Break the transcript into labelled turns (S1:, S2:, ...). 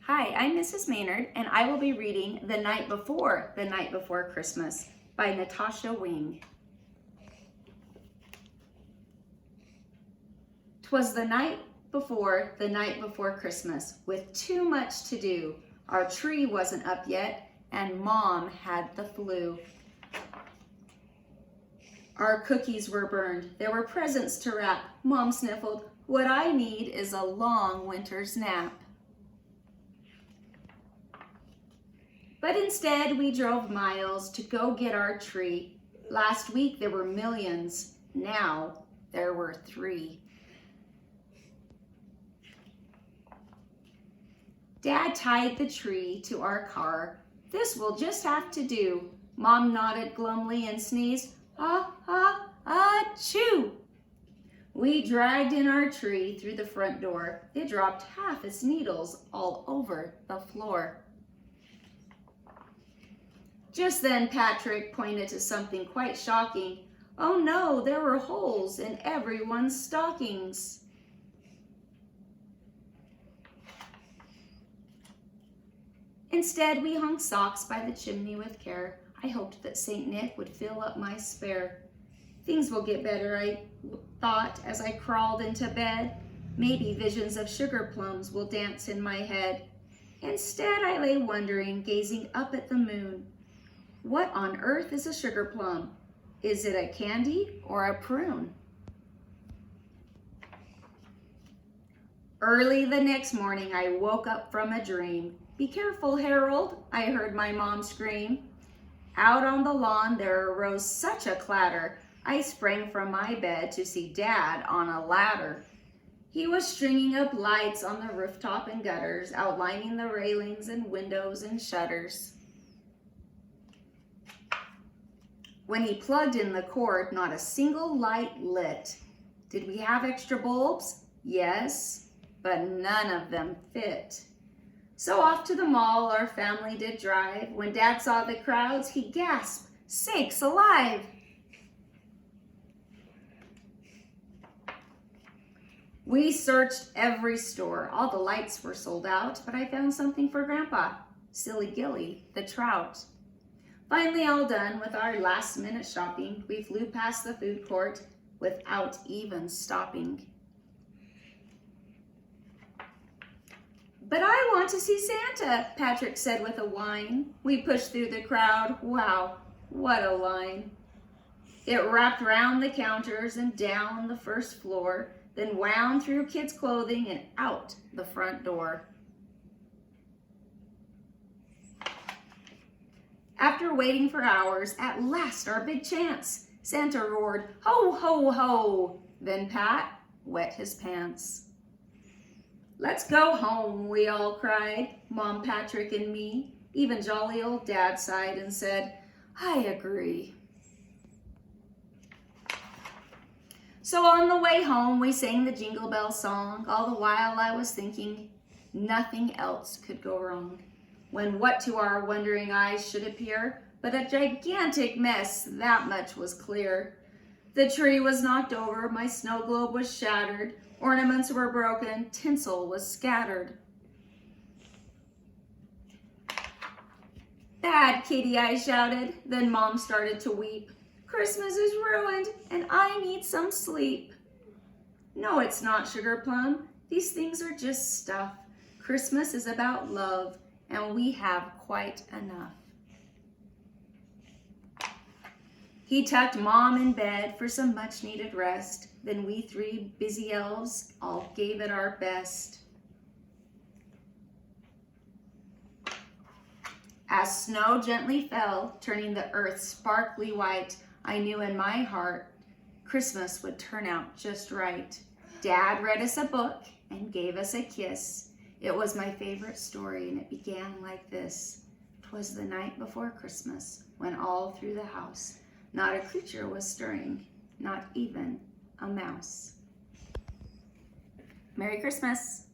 S1: Hi, I'm Mrs. Maynard, and I will be reading The Night Before Christmas by Natasha Wing. 'Twas the night before Christmas, with too much to do. Our tree wasn't up yet, and Mom had the flu. Our cookies were burned. There were presents to wrap. Mom sniffled, "What I need is a long winter's nap." But instead, we drove miles to go get our tree. Last week there were millions. Now there were 3. Dad tied the tree to our car. "This will just have to do." Mom nodded glumly and sneezed, "Achoo!" We dragged in our tree through the front door. It dropped half its needles all over the floor. Just then Patrick pointed to something quite shocking. Oh no, there were holes in everyone's stockings. Instead, we hung socks by the chimney with care. I hoped that St. Nick would fill up my spare. Things will get better, I thought as I crawled into bed. Maybe visions of sugar plums will dance in my head. Instead, I lay wondering, gazing up at the moon. What on earth is a sugar plum? Is it a candy or a prune? Early the next morning, I woke up from a dream. "Be careful, Harold," I heard my mom scream. Out on the lawn there arose such a clatter. I sprang from my bed to see Dad on a ladder. He was stringing up lights on the rooftop and gutters, outlining the railings and windows and shutters. When he plugged in the cord, not a single light lit. Did we have extra bulbs? Yes, but none of them fit. So off to the mall our family did drive. When Dad saw the crowds, he gasped, "Sakes alive!" We searched every store. All the lights were sold out, but I found something for Grandpa, Silly Gilly, the trout. Finally all done with our last-minute shopping, we flew past the food court without even stopping. "But I want to see Santa," Patrick said with a whine. We pushed through the crowd. Wow, what a line. It wrapped round the counters and down the first floor, then wound through kids' clothing and out the front door. After waiting for hours, at last our big chance. Santa roared, "Ho, ho, ho!" Then Pat wet his pants. "Let's go home," we all cried, Mom, Patrick, and me. Even jolly old Dad sighed and said, "I agree." So on the way home, we sang the Jingle Bell song. All the while I was thinking nothing else could go wrong. When what to our wondering eyes should appear but a gigantic mess, that much was clear. The tree was knocked over, my snow globe was shattered, ornaments were broken, tinsel was scattered. "Bad kitty," I shouted. Then Mom started to weep. "Christmas is ruined and I need some sleep." "No, it's not, Sugar Plum. These things are just stuff. Christmas is about love, and we have quite enough." He tucked Mom in bed for some much needed rest. Then we 3 busy elves all gave it our best. As snow gently fell, turning the earth sparkly white, I knew in my heart Christmas would turn out just right. Dad read us a book and gave us a kiss. It was my favorite story, and it began like this. 'Twas the night before Christmas, when all through the house not a creature was stirring, not even a mouse. Merry Christmas.